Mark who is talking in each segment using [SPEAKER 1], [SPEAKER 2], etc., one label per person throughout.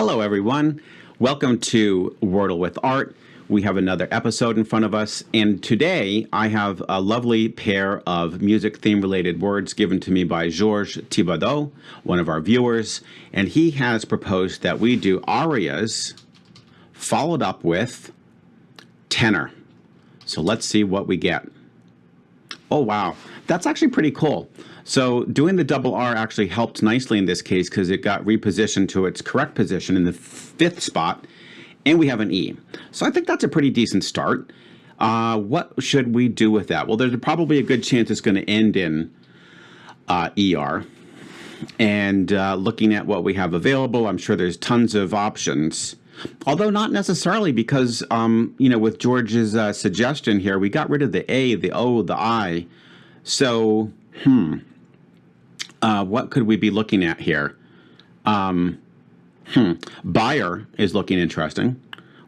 [SPEAKER 1] Hello, everyone. Welcome to Wordle with Art. We have another episode in front of us, and today I have a lovely pair of music theme-related words given to me by Georges Thibodeau, one of our viewers, and he has proposed that we do arias followed up with tenor. So let's see what we get. Oh, wow. That's actually pretty cool. So doing the double R actually helped nicely in this case because it got repositioned to its correct position in the fifth spot, and we have an E. So I think that's a pretty decent start. What should we do with that? Well, there's probably a good chance it's going to end in ER. And looking at what we have available, I'm sure there's tons of options. Although not necessarily because, with George's suggestion here, we got rid of the A, the O, the I. So, what could we be looking at here? Buyer is looking interesting.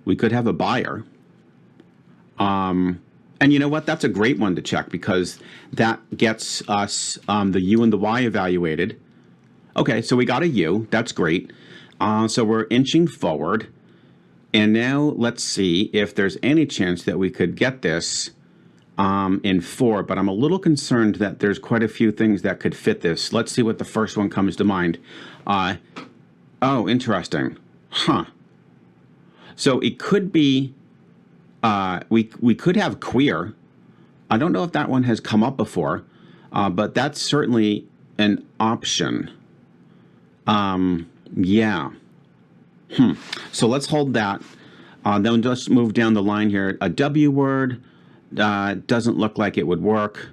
[SPEAKER 1] We could have a buyer. And you know what? That's a great one to check because that gets us the U and the Y evaluated. Okay, so we got a U. That's great. So we're inching forward. And now let's see if there's any chance that we could get this in 4, but I'm a little concerned that there's quite a few things that could fit this. Let's see what the first one comes to mind. Oh, interesting. Huh. So it could be, we could have queer. I don't know if that one has come up before, but that's certainly an option. Yeah. So let's hold that. Then just move down the line here. A W word doesn't look like it would work.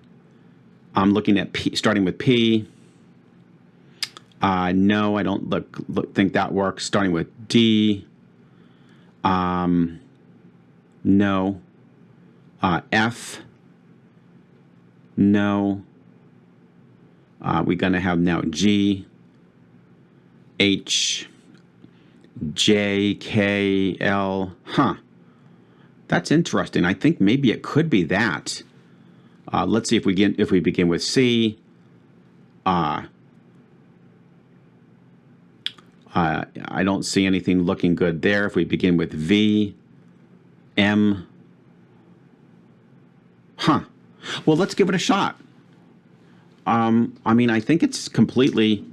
[SPEAKER 1] I'm looking at P, starting with P. No, I don't think that works. Starting with D. No. F. No. We're going to have now G. H. J, K, L. Huh. That's interesting. I think maybe it could be that. Let's see if we begin with C. I don't see anything looking good there. If we begin with V, M. Huh. Well, let's give it a shot. I think it's completely...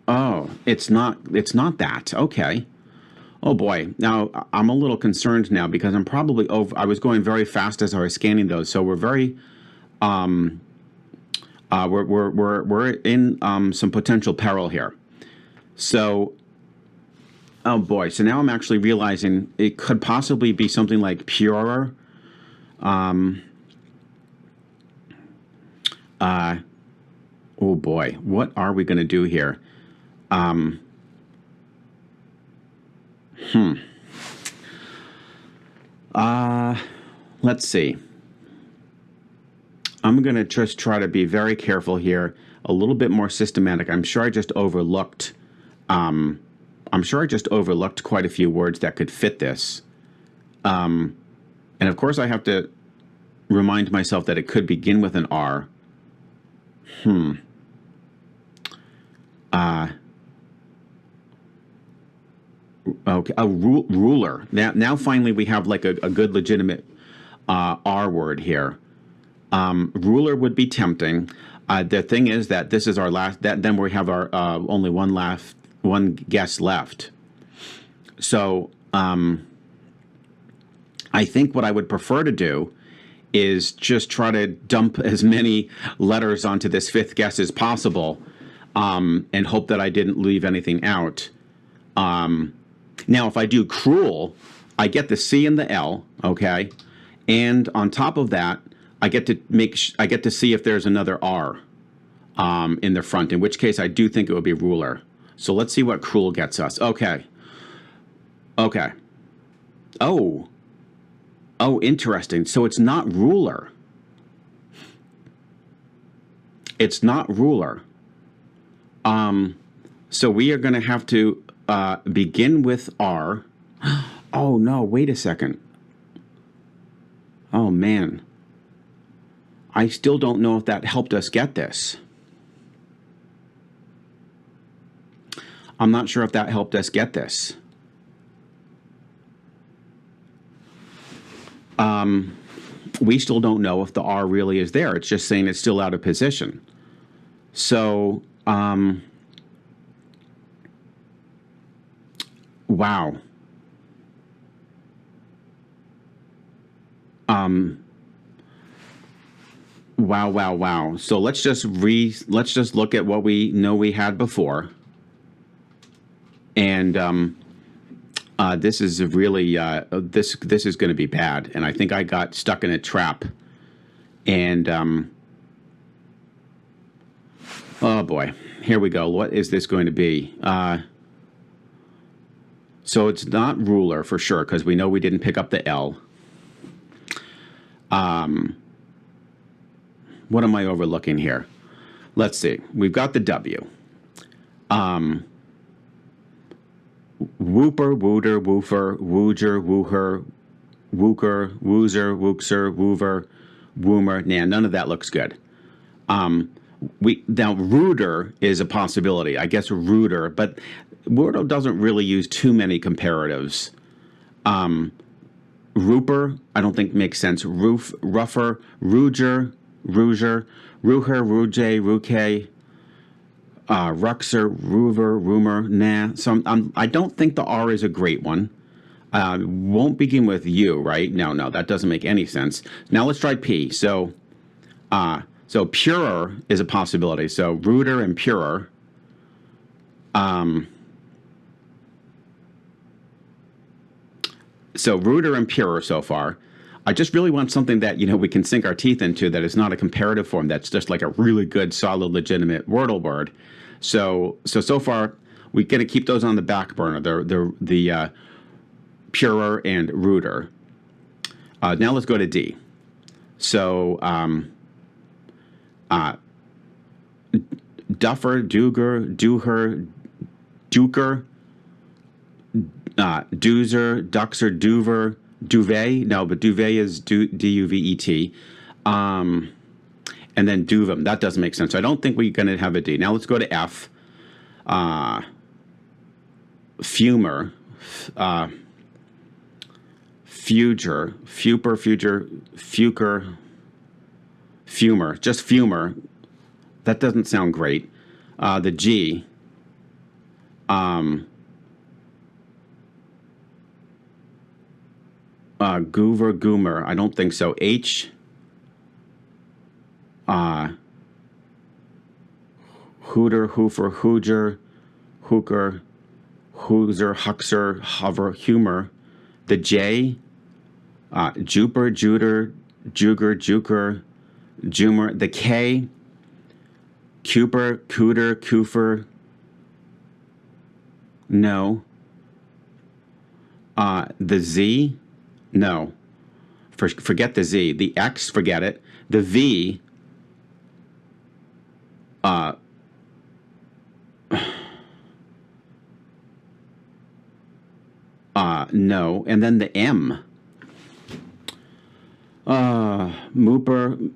[SPEAKER 1] Oh, it's not that. Okay. Oh boy. Now I'm a little concerned now because I'm probably over. I was going very fast as I was scanning those, so we're very we're in some potential peril here. So oh boy. So now I'm actually realizing it could possibly be something like purer. Oh boy. What are we going to do here? Let's see. I'm going to just try to be very careful here, a little bit more systematic. I'm sure I just overlooked quite a few words that could fit this. And of course I have to remind myself that it could begin with an R. Okay, a ruler. Now finally we have like a good legitimate R word here. Ruler would be tempting. The thing is that this is our last. Then we have our only one guess left. So I think what I would prefer to do is just try to dump as many letters onto this fifth guess as possible, and hope that I didn't leave anything out. Now, if I do cruel, I get the C and the L, okay, and on top of that, I get to see if there's another R in the front. In which case, I do think it would be ruler. So let's see what cruel gets us. Okay. Oh, interesting. So it's not ruler. It's not ruler. So we are going to have to begin with R. Oh, no, wait a second. Oh, man. I still don't know if that helped us get this. I'm not sure if that helped us get this. We still don't know if the R really is there. It's just saying it's still out of position. So, wow. Wow. So let's just look at what we know we had before. And this is really this is going to be bad. And I think I got stuck in a trap. And oh boy, here we go. What is this going to be? So it's not ruler for sure, because we know we didn't pick up the L. What am I overlooking here? Let's see. We've got the W. Whooper, wooter, woofer, wooger, wooher, wooker, woozer, wookser, woover, woomer. Nah, none of that looks good. Now rooter is a possibility. I guess rooter, but Wordle doesn't really use too many comparatives. Rooper, I don't think makes sense. Roof, rougher, rooger, rooger, rooher, rooje, rooke, ruxer, roover, rumor, nah. So I don't think the R is a great one. Won't begin with U, right? No, that doesn't make any sense. Now let's try P. So purer is a possibility. So rooter and purer. So rooter and purer so far. I just really want something that, we can sink our teeth into, that is not a comparative form, that's just like a really good, solid, legitimate Wordle word. So far, we're going to keep those on the back burner, the purer and rooter. Now let's go to D. So duffer, dooger, dooher, duker, doozer, duxer, doover, duvet. No, but duvet is D-U-V-E-T. And then duvum. That doesn't make sense. So I don't think we're going to have a D. Now let's go to F. Fumer. Fuger. Fuper, fuger, fuker. Fumer. Just fumer. That doesn't sound great. The G. Goover, goomer. I don't think so. H. Hooter, hoofer, hooger, hooker, hooser, huxer, hover, humor. The J. Juper, juter, juger, juker, jumer. The K. Cooper, cooter, coofer. No. The Z. No. Forget the Z. The X, forget it. The V. No. And then the M. Mooper,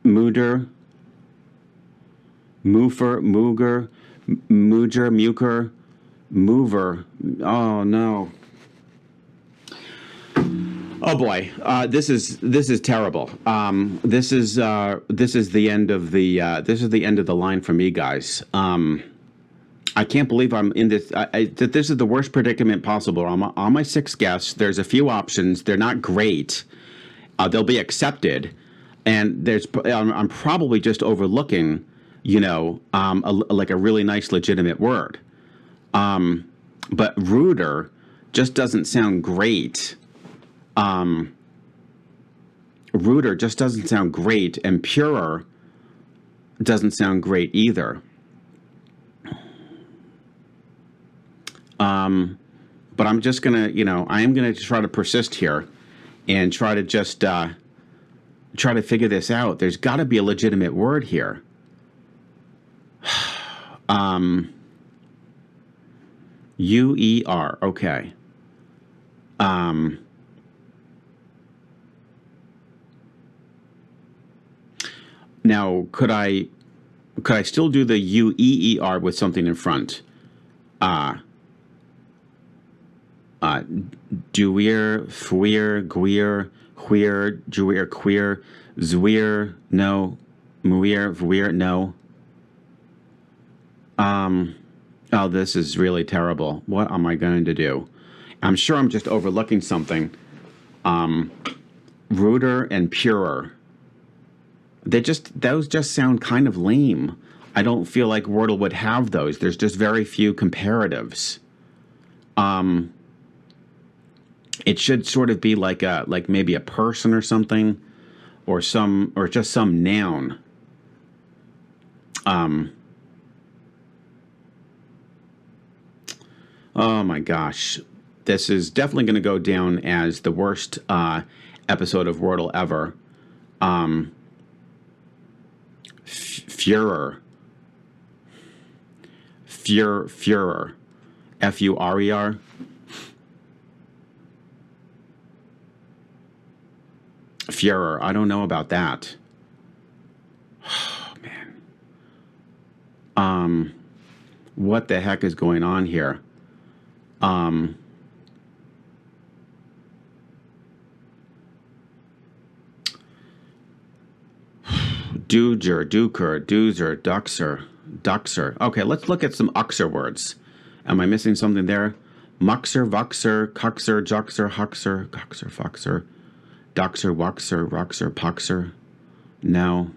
[SPEAKER 1] mooder, moofer, mooger, mooger, muker, mover. Oh no. Oh boy, this is terrible. This is the end of the line for me, guys. I can't believe I'm in this. This is the worst predicament possible. I'm on my sixth guess. There's a few options. They're not great. They'll be accepted, and I'm probably just overlooking, like a really nice legitimate word. But rooter just doesn't sound great. Rooter just doesn't sound great, and purer doesn't sound great either. But I'm just gonna, I am gonna try to persist here, and try to just try to figure this out. There's got to be a legitimate word here. U-E-R. Okay. Now, could I Could I still do the U-E-E-R with something in front? Duir, fweer, gweer, wheer, juir, queer, zweer, no, muir, vweer, no. Oh, this is really terrible. What am I going to do? I'm sure I'm just overlooking something. Ruder and purer. Those just sound kind of lame. I don't feel like Wordle would have those. There's just very few comparatives. It should sort of be like maybe a person or something, or just some noun. Oh my gosh. This is definitely going to go down as the worst episode of Wordle ever. Führer. Führer. F-U-R-E-R. Führer. I don't know about that. Oh, man. What the heck is going on here? Dooger, duker, doozer, duxer. Okay, let's look at some uxer words. Am I missing something there? Muxer, vuxer, cuxer, juxer, huxer, coxer, fuxer, duxer, wuxer, ruxer, puxer. No.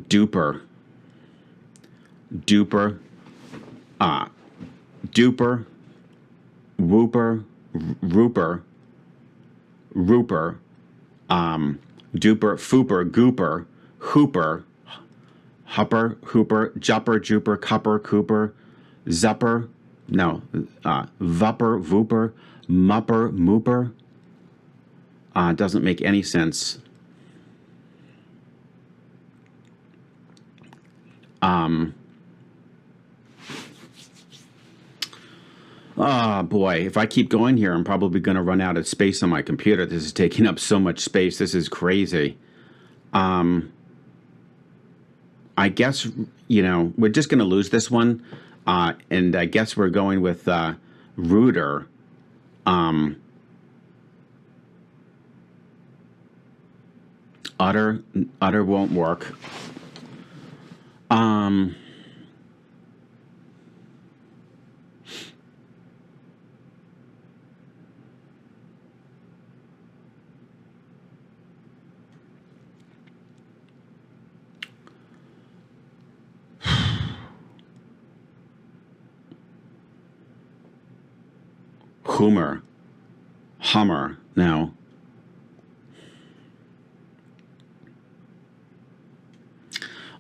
[SPEAKER 1] Duper. Duper. Duper. Whooper. Rooper. Rooper. Duper. Fooper. Gooper. Hooper. Hupper. Hooper. Jupper. Juper. Cupper. Cooper. Zupper. No. Vupper. Vooper. Mupper. Mooper. Doesn't make any sense. Oh boy, if I keep going here, I'm probably going to run out of space on my computer. This is taking up so much space. This is crazy. I guess, we're just going to lose this one. And I guess we're going with ruder. Utter won't work. Hummer. Now,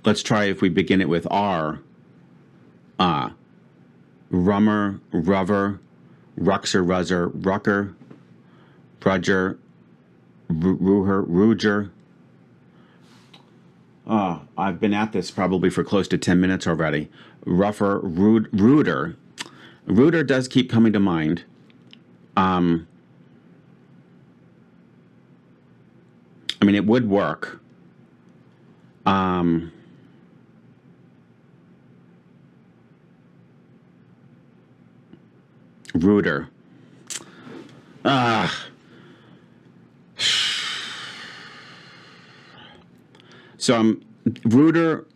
[SPEAKER 1] let's try if we begin it with R. Rummer, rubber, ruxer, ruzzer, rucker, rudger, ruher, ruger. I've been at this probably for close to 10 minutes already. Rougher, ruder. Ruder does keep coming to mind. I mean, it would work. Ruder. So ruder.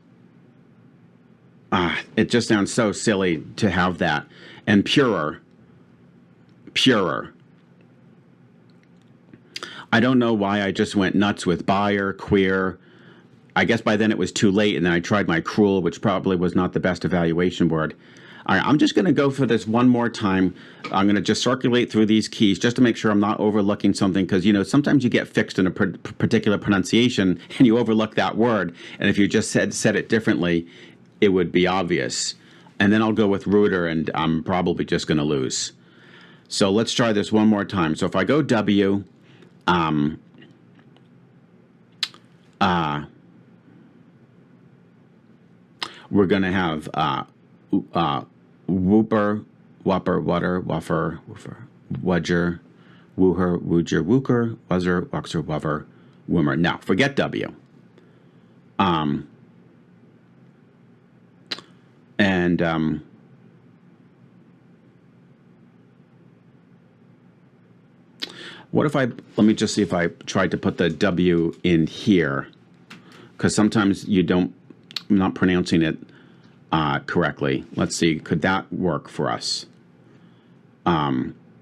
[SPEAKER 1] It just sounds so silly to have that. And purer. I don't know why I just went nuts with buyer, queer. I guess by then it was too late, and then I tried my cruel, which probably was not the best evaluation word. All right, I'm just going to go for this one more time. I'm going to just circulate through these keys just to make sure I'm not overlooking something, because, sometimes you get fixed in a particular pronunciation and you overlook that word. And if you just said it differently, it would be obvious. And then I'll go with ruder, and I'm probably just going to lose. So let's try this one more time. So if I go W, we're going to have whooper, whopper, water, wuffer, woofer, wudger, wooher, wooger, wooker, wuzzer, wuxer, wuffer, woomer. Now, forget W. What if let me just see if I tried to put the W in here, because sometimes I'm not pronouncing it correctly. Let's see, could that work for us?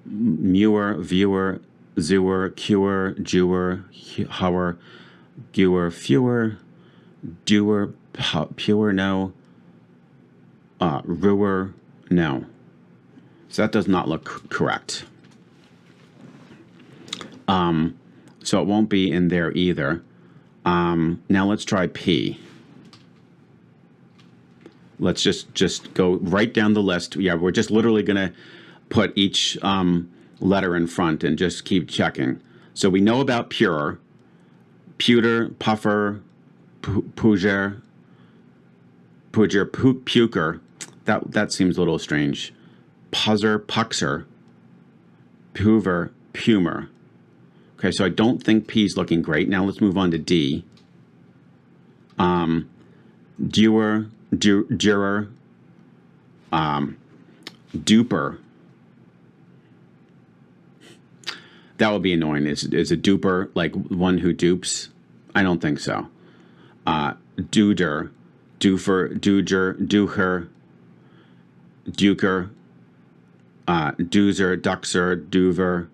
[SPEAKER 1] Mewer, viewer, zewer, cure, jewer, hower, gewer, fewer, doer, pure, no, ruer, no. So that does not look correct. So it won't be in there either. Now let's try P. Let's just go right down the list. Yeah, we're just literally going to put each letter in front and just keep checking. So we know about pure, pewter, puffer, puger, puker. That seems a little strange. Puzzer, puxer, puver, pumer. Okay, so I don't think P's looking great. Now let's move on to D. Dewer, juror, duper. That would be annoying. Is a duper like one who dupes? I don't think so. Duder, doofer, dooger, dooher, duker, doozer, duxer, doover,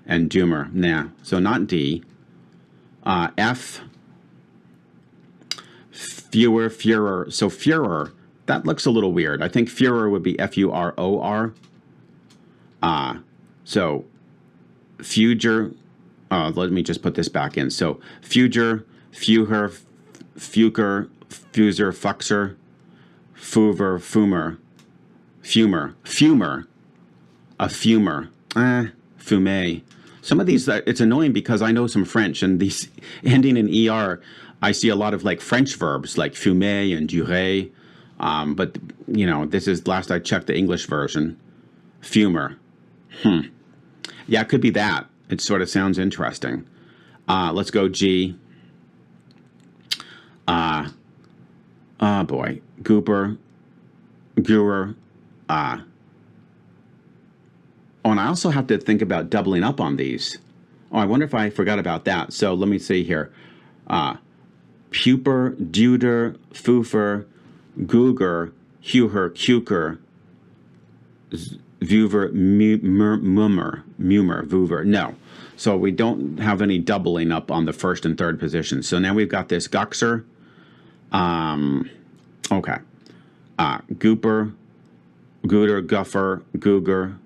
[SPEAKER 1] and doomer. Nah, so not D. F, fewer, furor. So furor, that looks a little weird. I think furor would be F-U-R-O-R. So fuger, let me just put this back in. So fuger, fuher, fuker, fuser, fuxer, fuver, fumer, fumer, a fumer, fume. Some of these, it's annoying because I know some French, and these ending in ER, I see a lot of like French verbs like fumer and durer. But, you know, this is last I checked the English version. Fumer. Yeah, it could be that. It sort of sounds interesting. Let's go G. Oh boy. Gooper. Guru. Oh, and I also have to think about doubling up on these. Oh, I wonder if I forgot about that. So let me see here. Puper, duder, foofer, googer, huher, cuker, vuver, mummer, vuver. No. So we don't have any doubling up on the first and third position. So now we've got this guxer. Okay. Gooper, gooder, guffer, googer,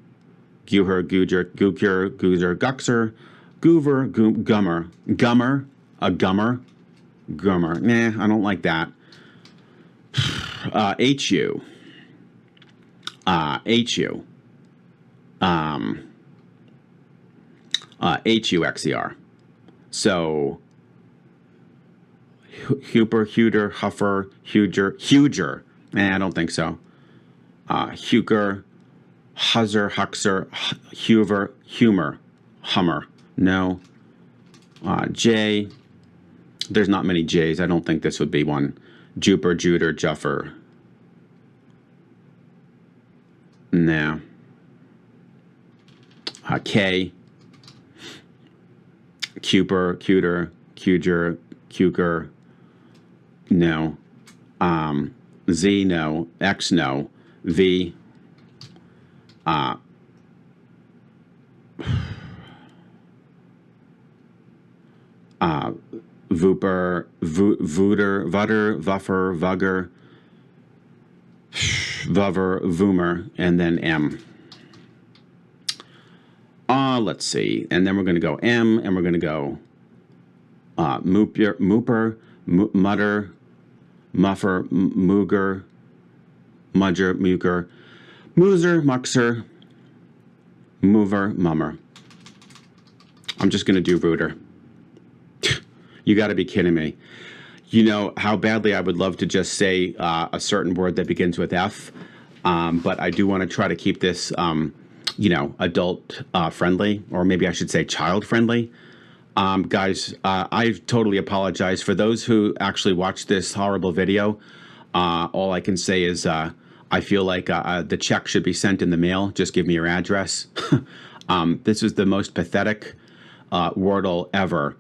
[SPEAKER 1] guher, googer, gooker, goozer, guxer, goover, gummer, gummer, a gummer, gummer. Nah, I don't like that. HU. HU. HUXER. So Huper, Huder, Huffer, Huger. I don't think so. Huger, Huzzer, Huxer, Huver, Humor, Hummer. No. J. There's not many J's. I don't think this would be one. Juper, Juder, Juffer. No. K. Cuper, Cuter, Cuger, Cuker. No. Z, no. X, no. V. Vooper, Vooder, Vutter, Vuffer, Vugger, Vuver, Voomer, and then M. Let's see. And then we're going to go M, and we're going to go Mooper, Mutter, Muffer, Mooger, Mudger, Mooker, Moozer, Muxer, Mover, Mummer. I'm just going to do Rooter. You got to be kidding me. You know how badly I would love to just say a certain word that begins with F, but I do want to try to keep this, adult friendly, or maybe I should say child friendly. Guys, I totally apologize for those who actually watched this horrible video. All I can say is I feel like the check should be sent in the mail. Just give me your address. This is the most pathetic Wordle ever.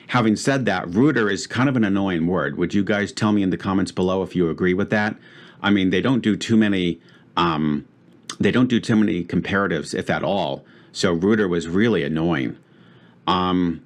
[SPEAKER 1] Having said that, rooter is kind of an annoying word. Would you guys tell me in the comments below if you agree with that? I mean, they don't do too many comparatives, if at all. So rooter was really annoying. And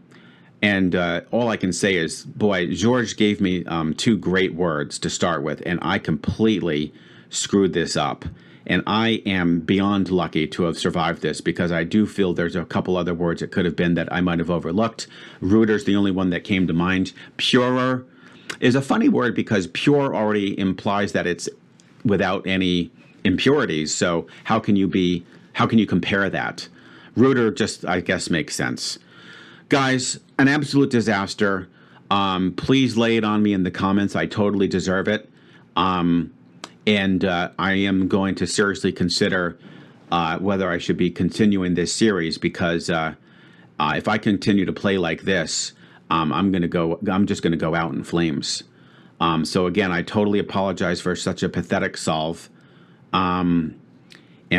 [SPEAKER 1] all I can say is, boy, George gave me two great words to start with, and I completely screwed this up. And I am beyond lucky to have survived this, because I do feel there's a couple other words it could have been that I might have overlooked. Rooter's the only one that came to mind. Purer is a funny word because pure already implies that it's without any impurities. So how can you compare that? Rooter just, I guess, makes sense. Guys, an absolute disaster. Please lay it on me in the comments. I totally deserve it. And I am going to seriously consider whether I should be continuing this series, because if I continue to play like this, I'm just going to go out in flames. So again, I totally apologize for such a pathetic solve. And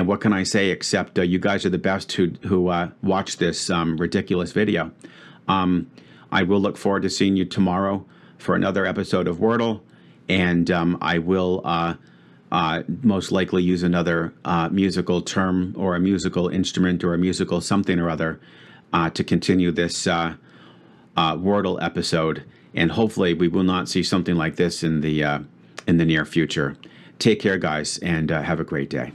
[SPEAKER 1] what can I say except you guys are the best who watched this ridiculous video. I will look forward to seeing you tomorrow for another episode of Wordle, and I will most likely use another musical term or a musical instrument or a musical something or other to continue this Wordle episode, and hopefully we will not see something like this in the near future. Take care, guys, and have a great day.